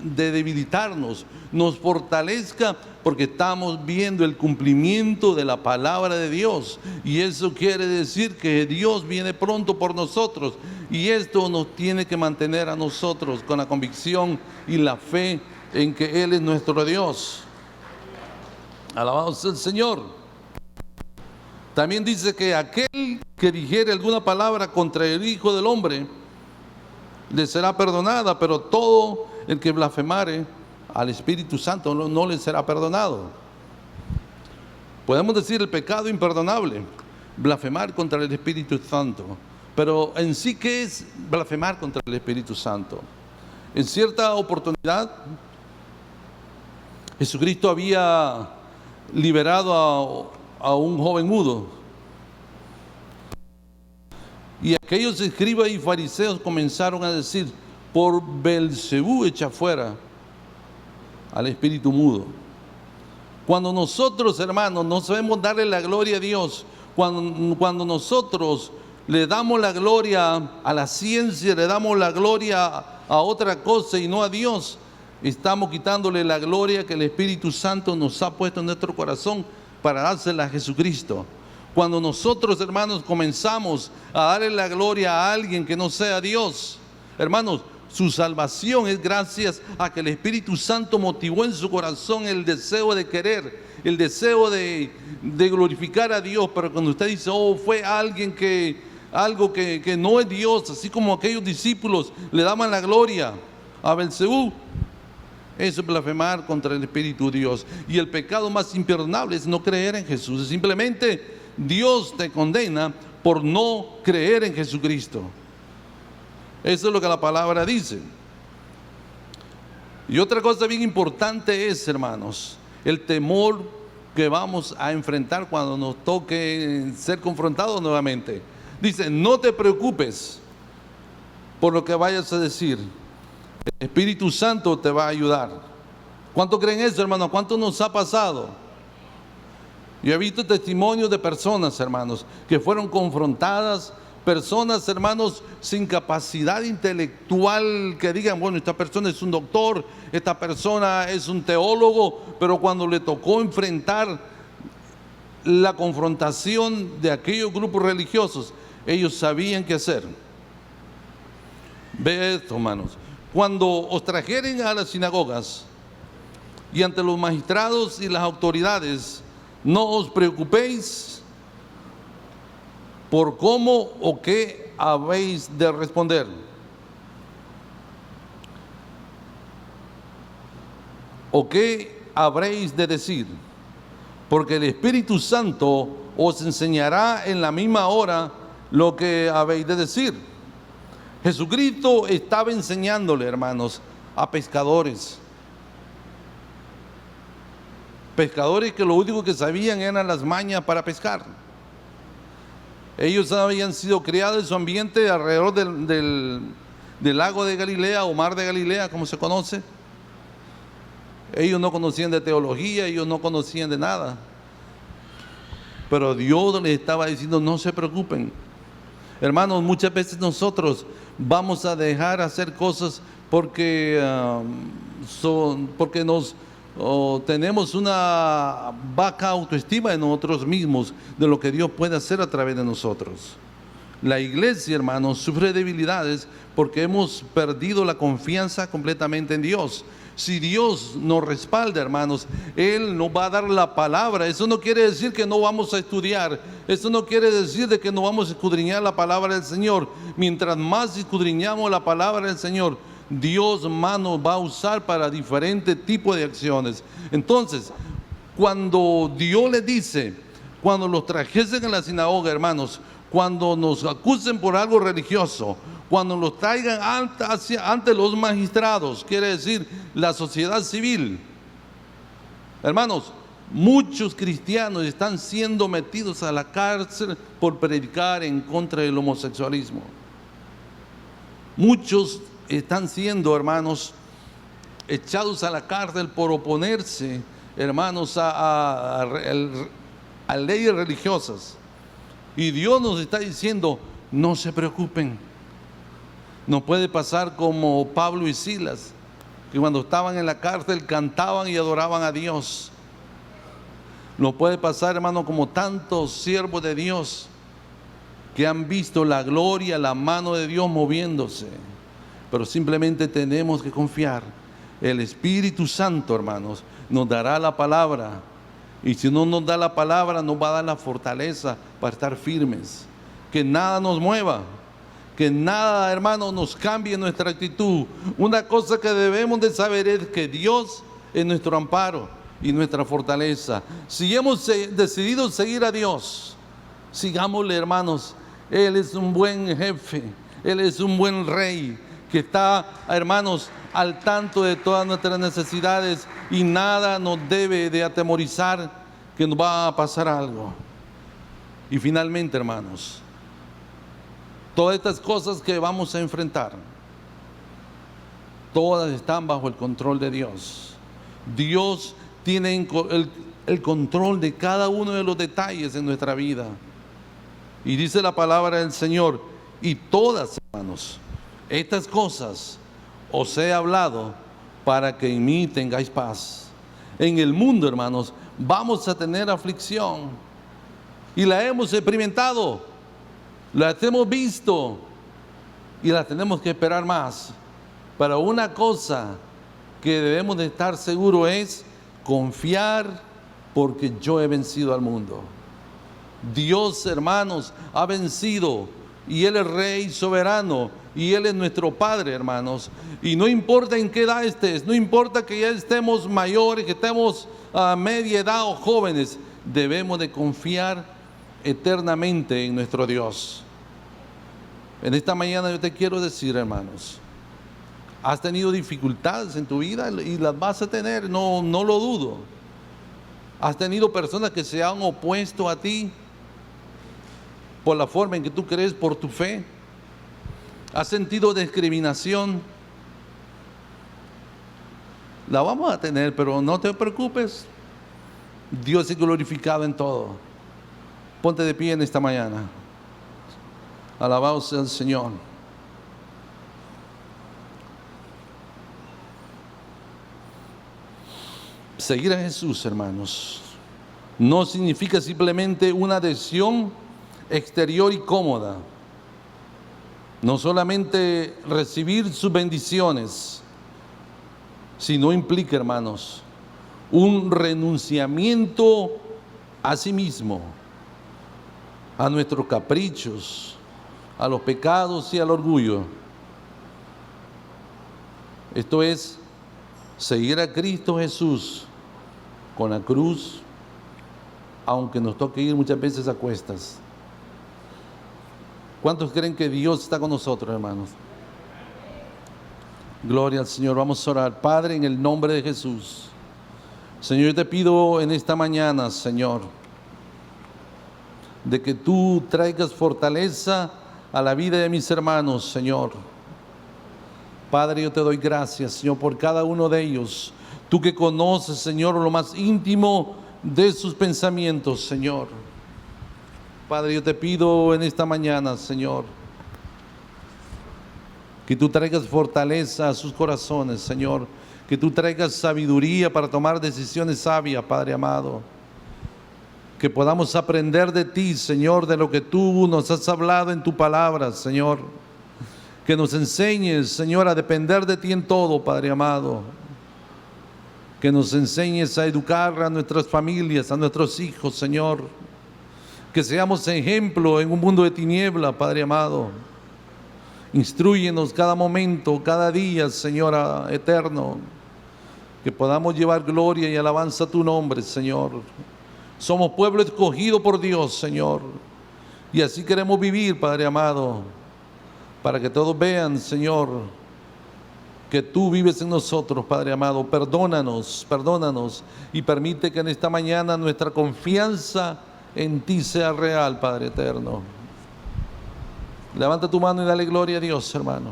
debilitarnos, nos fortalezca, porque estamos viendo el cumplimiento de la palabra de Dios, y eso quiere decir que Dios viene pronto por nosotros, y esto nos tiene que mantener a nosotros con la convicción y la fe en que Él es nuestro Dios. Alabado sea el Señor. También dice que aquel que dijere alguna palabra contra el Hijo del Hombre le será perdonada, pero todo el que blasfemare al Espíritu Santo no le será perdonado. Podemos decir el pecado imperdonable, blasfemar contra el Espíritu Santo. Pero en sí, ¿qué es blasfemar contra el Espíritu Santo? En cierta oportunidad, Jesucristo había liberado a un joven mudo, Y aquellos escribas y fariseos comenzaron a decir: por Belcebú echa fuera al espíritu mudo. Cuando nosotros, hermanos, no sabemos darle la gloria a Dios, cuando nosotros le damos la gloria a la ciencia, le damos la gloria a otra cosa y no a Dios, estamos quitándole la gloria que el Espíritu Santo nos ha puesto en nuestro corazón para dársela a Jesucristo. Cuando nosotros, hermanos, comenzamos a darle la gloria a alguien que no sea Dios, hermanos, su salvación es gracias a que el Espíritu Santo motivó en su corazón el deseo de querer, el deseo de glorificar a Dios. Pero cuando usted dice: oh, fue alguien algo que no es Dios, así como aquellos discípulos le daban la gloria a Belcebú, eso es blasfemar contra el Espíritu de Dios. Y el pecado más imperdonable es no creer en Jesús. Es simplemente Dios te condena por no creer en Jesucristo. Eso es lo que la palabra dice. Y otra cosa bien importante es, hermanos, el temor que vamos a enfrentar cuando nos toque ser confrontados nuevamente. Dice: no te preocupes por lo que vayas a decir. El Espíritu Santo te va a ayudar. ¿Cuánto creen eso, hermano? ¿Cuánto nos ha pasado? Yo he visto testimonios de personas, hermanos, que fueron confrontadas, personas, hermanos, sin capacidad intelectual, que digan: bueno, esta persona es un doctor, esta persona es un teólogo, pero cuando le tocó enfrentar la confrontación de aquellos grupos religiosos, ellos sabían qué hacer. Ve esto, hermanos. Cuando os trajeren a las sinagogas y ante los magistrados y las autoridades, no os preocupéis por cómo o qué habéis de responder. O qué habréis de decir, porque el Espíritu Santo os enseñará en la misma hora lo que habéis de decir. Jesucristo estaba enseñándole, hermanos, a pescadores que lo único que sabían eran las mañas para pescar. Ellos habían sido criados en su ambiente alrededor del lago de Galilea o mar de Galilea, como se conoce. Ellos no conocían de teología, ellos no conocían de nada. Pero Dios les estaba diciendo: no se preocupen. Hermanos, muchas veces nosotros vamos a dejar hacer cosas porque tenemos una baja autoestima en nosotros mismos de lo que Dios puede hacer a través de nosotros. La iglesia, hermanos, sufre debilidades porque hemos perdido la confianza completamente en Dios. Si Dios nos respalda, hermanos, Él nos va a dar la palabra. Eso no quiere decir que no vamos a estudiar. Eso no quiere decir de que no vamos a escudriñar la palabra del Señor. Mientras más escudriñamos la palabra del Señor, Dios más nos va a usar para diferentes tipos de acciones. Entonces, cuando Dios le dice, cuando los trajesen a la sinagoga, hermanos, cuando nos acusen por algo religioso, cuando los traigan ante los magistrados, quiere decir la sociedad civil, hermanos, muchos cristianos están siendo metidos a la cárcel por predicar en contra del homosexualismo. Muchos están siendo, hermanos, echados a la cárcel por oponerse, hermanos, a leyes religiosas. Y Dios nos está diciendo: no se preocupen. No puede pasar como Pablo y Silas, que cuando estaban en la cárcel cantaban y adoraban a Dios. No puede pasar, hermano, como tantos siervos de Dios que han visto la gloria, la mano de Dios moviéndose. Pero simplemente tenemos que confiar. El Espíritu Santo, hermanos, nos dará la palabra. Y si no nos da la palabra, nos va a dar la fortaleza para estar firmes. Que nada nos mueva. Que nada, hermano, nos cambie nuestra actitud. Una cosa que debemos de saber es que Dios es nuestro amparo y nuestra fortaleza. Si hemos decidido seguir a Dios, sigámosle, hermanos. Él es un buen jefe, Él es un buen rey que está, hermanos, al tanto de todas nuestras necesidades, y nada nos debe de atemorizar que nos va a pasar algo. Y finalmente, hermanos, Todas estas cosas que vamos a enfrentar, todas están bajo el control de Dios. Dios tiene el control de cada uno de los detalles en nuestra vida. Y dice la palabra del Señor, y todas, hermanos, estas cosas os he hablado para que en mí tengáis paz. En el mundo, hermanos, vamos a tener aflicción. Y la hemos experimentado, la hemos visto y la tenemos que esperar más. Pero una cosa que debemos de estar seguros es confiar, porque yo he vencido al mundo. Dios, hermanos, ha vencido y Él es Rey soberano y Él es nuestro Padre, hermanos. Y no importa en qué edad estés, no importa que ya estemos mayores, que estemos a media edad o jóvenes, debemos de confiar eternamente en nuestro Dios. En esta mañana yo te quiero decir, hermanos, has tenido dificultades en tu vida y las vas a tener, no lo dudo. Has tenido personas que se han opuesto a ti por la forma en que tú crees, por tu fe. Has sentido discriminación. La vamos a tener, pero no te preocupes. Dios es glorificado en todo. Ponte de pie en esta mañana. Alabado sea el Señor. Seguir a Jesús, hermanos, no significa simplemente una adhesión exterior y cómoda. No solamente recibir sus bendiciones, sino implica, hermanos, un renunciamiento a sí mismo, a nuestros caprichos, a los pecados y al orgullo. Esto es seguir a Cristo Jesús con la cruz, aunque nos toque ir muchas veces a cuestas. ¿Cuántos creen que Dios está con nosotros, hermanos? Gloria al Señor. Vamos a orar. Padre, en el nombre de Jesús, Señor, yo te pido en esta mañana, Señor, de que tú traigas fortaleza a la vida de mis hermanos, Señor. Padre, yo te doy gracias, Señor, por cada uno de ellos. Tú que conoces, Señor, lo más íntimo de sus pensamientos, Señor. Padre, yo te pido en esta mañana, Señor, que tú traigas fortaleza a sus corazones, Señor. Que tú traigas sabiduría para tomar decisiones sabias, Padre amado. Que podamos aprender de ti, Señor, de lo que tú nos has hablado en tu palabra, Señor. Que nos enseñes, Señor, a depender de ti en todo, Padre amado. Que nos enseñes a educar a nuestras familias, a nuestros hijos, Señor. Que seamos ejemplo en un mundo de tiniebla, Padre amado. Instrúyenos cada momento, cada día, Señor eterno. Que podamos llevar gloria y alabanza a tu nombre, Señor. Somos pueblo escogido por Dios, Señor. Y así queremos vivir, Padre amado. Para que todos vean, Señor, que tú vives en nosotros, Padre amado. Perdónanos y permite que en esta mañana nuestra confianza en ti sea real, Padre eterno. Levanta tu mano y dale gloria a Dios, hermano.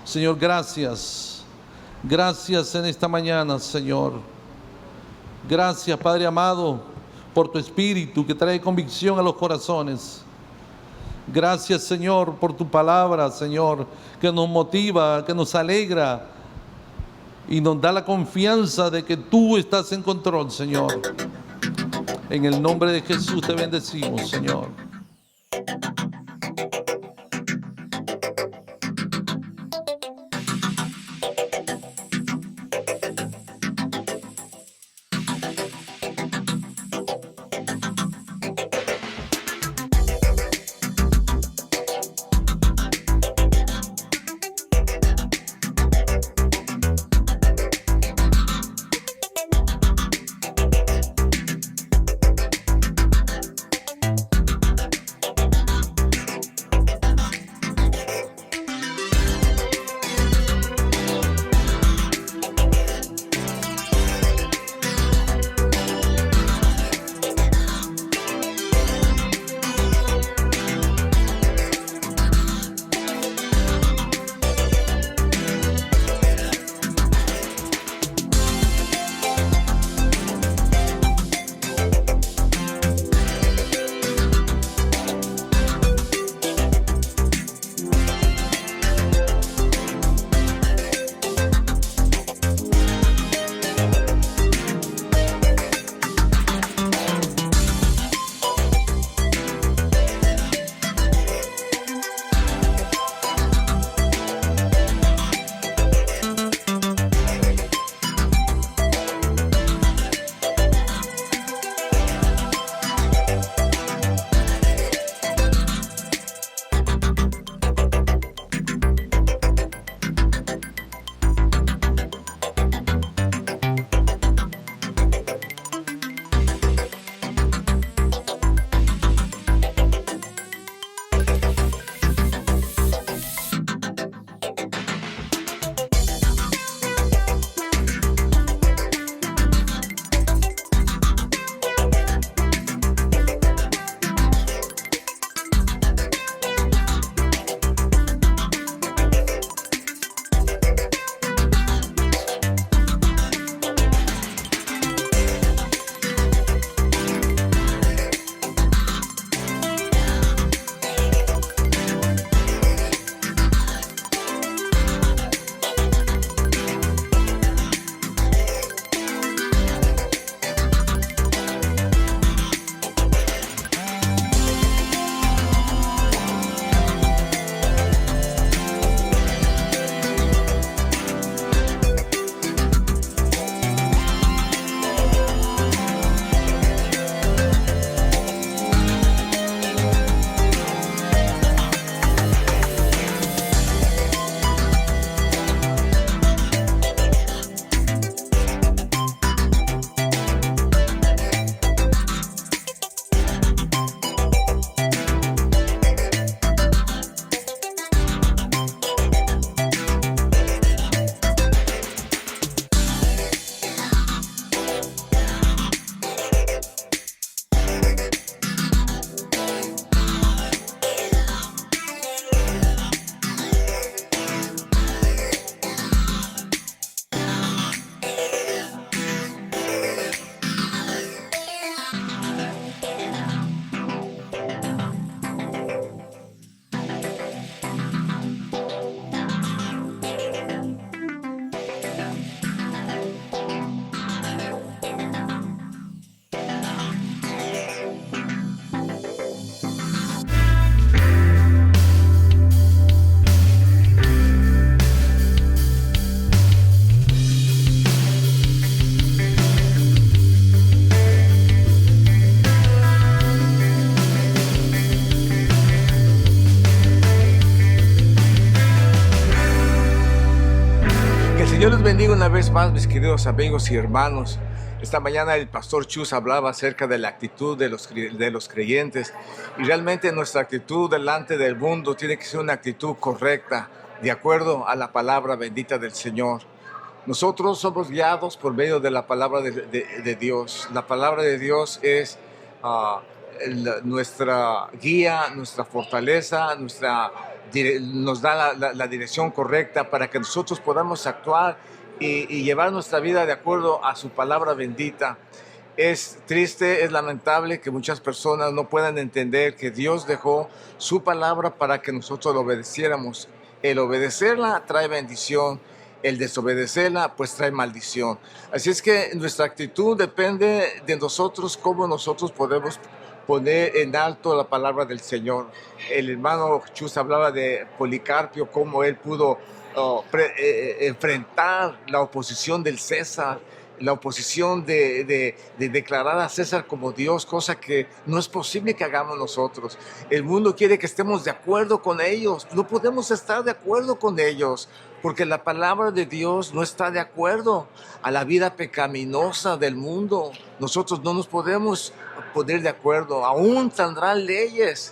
Señor, gracias. Gracias en esta mañana, Señor. Gracias, Padre amado, por tu Espíritu que trae convicción a los corazones. Gracias, Señor, por tu palabra, Señor, que nos motiva, que nos alegra y nos da la confianza de que tú estás en control, Señor. En el nombre de Jesús te bendecimos, Señor. vez más, mis queridos amigos y hermanos. Esta mañana el pastor Chus hablaba acerca de la actitud de los creyentes, y realmente nuestra actitud delante del mundo tiene que ser una actitud correcta, de acuerdo a la palabra bendita del Señor. Nosotros somos guiados por medio de la palabra de Dios. La palabra de Dios es nuestra guía, nuestra fortaleza, nos da la dirección correcta para que nosotros podamos actuar y llevar nuestra vida de acuerdo a su palabra bendita. Es triste, es lamentable que muchas personas no puedan entender que Dios dejó su palabra para que nosotros lo obedeciéramos. El obedecerla trae bendición, el desobedecerla pues trae maldición. Así es que nuestra actitud depende de nosotros, cómo nosotros podemos poner en alto la palabra del Señor. El hermano Chus hablaba de Policarpio, cómo él pudo enfrentar la oposición del César, la oposición de declarar a César como Dios, cosa que no es posible que hagamos nosotros. El mundo quiere que estemos de acuerdo con ellos. No podemos estar de acuerdo con ellos, porque la palabra de Dios no está de acuerdo a la vida pecaminosa del mundo. Nosotros no nos podemos poner de acuerdo. Aún tendrán leyes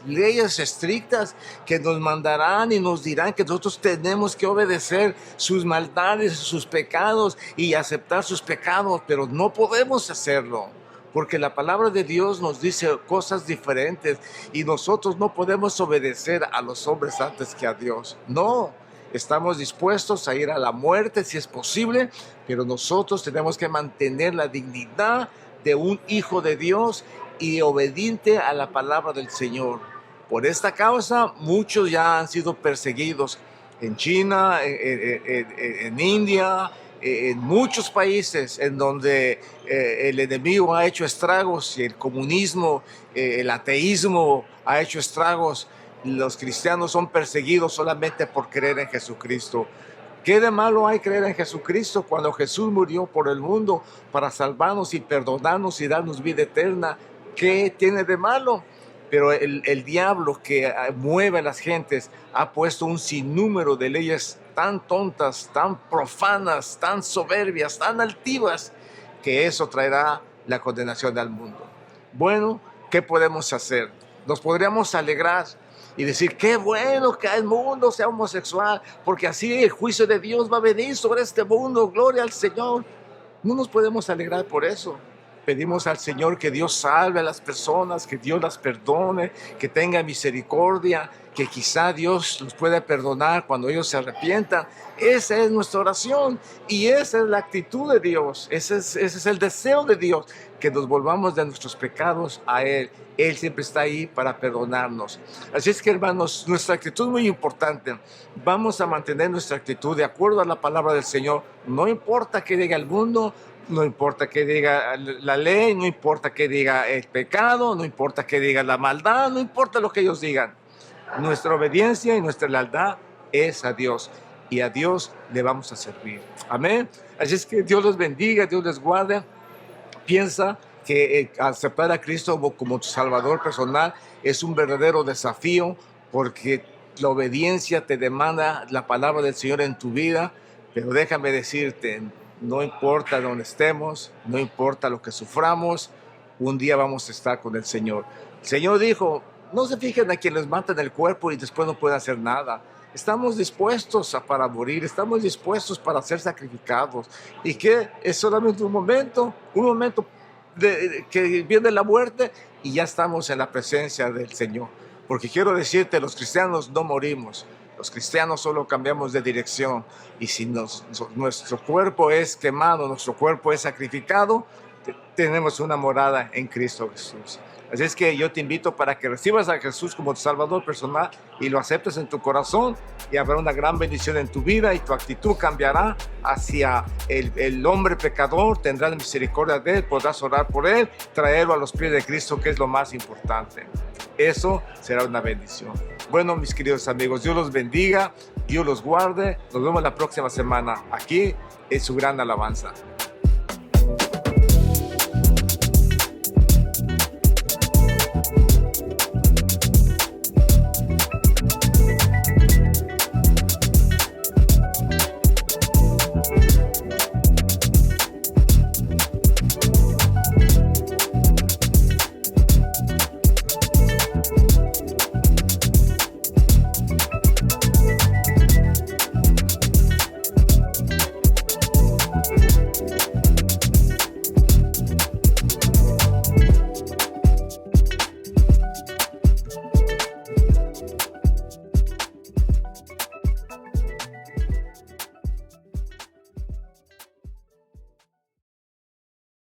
estrictas que nos mandarán y nos dirán que nosotros tenemos que obedecer sus maldades, sus pecados y aceptar sus pecados, pero no podemos hacerlo, porque la palabra de Dios nos dice cosas diferentes y nosotros no podemos obedecer a los hombres antes que a Dios. No, estamos dispuestos a ir a la muerte si es posible, pero nosotros tenemos que mantener la dignidad de un hijo de Dios y obediente a la palabra del Señor. Por esta causa, muchos ya han sido perseguidos en China, en India, en muchos países en donde el enemigo ha hecho estragos, y el comunismo, el ateísmo ha hecho estragos. Los cristianos son perseguidos solamente por creer en Jesucristo. ¿Qué de malo hay creer en Jesucristo cuando Jesús murió por el mundo para salvarnos y perdonarnos y darnos vida eterna? ¿Qué tiene de malo? Pero el diablo que mueve a las gentes ha puesto un sinnúmero de leyes tan tontas, tan profanas, tan soberbias, tan altivas, que eso traerá la condenación al mundo. Bueno, ¿qué podemos hacer? Nos podríamos alegrar y decir, qué bueno que el mundo sea homosexual, porque así el juicio de Dios va a venir sobre este mundo, gloria al Señor. No nos podemos alegrar por eso. Pedimos al Señor que Dios salve a las personas, que Dios las perdone, que tenga misericordia, que quizá Dios los pueda perdonar cuando ellos se arrepientan. Esa es nuestra oración y esa es la actitud de Dios. Ese es el deseo de Dios, que nos volvamos de nuestros pecados a Él. Él siempre está ahí para perdonarnos. Así es que, hermanos, nuestra actitud es muy importante. Vamos a mantener nuestra actitud de acuerdo a la palabra del Señor. No importa qué diga el mundo, no importa qué diga la ley, no importa qué diga el pecado, no importa qué diga la maldad, no importa lo que ellos digan. Nuestra obediencia y nuestra lealtad es a Dios, y a Dios le vamos a servir. Amén. Así es que Dios los bendiga, Dios les guarde. Piensa que aceptar a Cristo como tu Salvador personal es un verdadero desafío, porque la obediencia te demanda la palabra del Señor en tu vida. Pero déjame decirte, no importa dónde estemos, no importa lo que suframos, un día vamos a estar con el Señor. El Señor dijo, no se fijen a quienes matan el cuerpo y después no pueden hacer nada. Estamos dispuestos para morir, estamos dispuestos para ser sacrificados. ¿Y qué? Es solamente un momento que viene la muerte y ya estamos en la presencia del Señor. Porque quiero decirte, los cristianos no morimos. Los cristianos solo cambiamos de dirección, y si nuestro cuerpo es quemado, nuestro cuerpo es sacrificado, tenemos una morada en Cristo Jesús. Así es que yo te invito para que recibas a Jesús como tu Salvador personal y lo aceptes en tu corazón, y habrá una gran bendición en tu vida y tu actitud cambiará hacia el hombre pecador. Tendrás misericordia de él, podrás orar por él, traerlo a los pies de Cristo, que es lo más importante. Eso será una bendición. Bueno, mis queridos amigos, Dios los bendiga, Dios los guarde. Nos vemos la próxima semana aquí en su gran alabanza.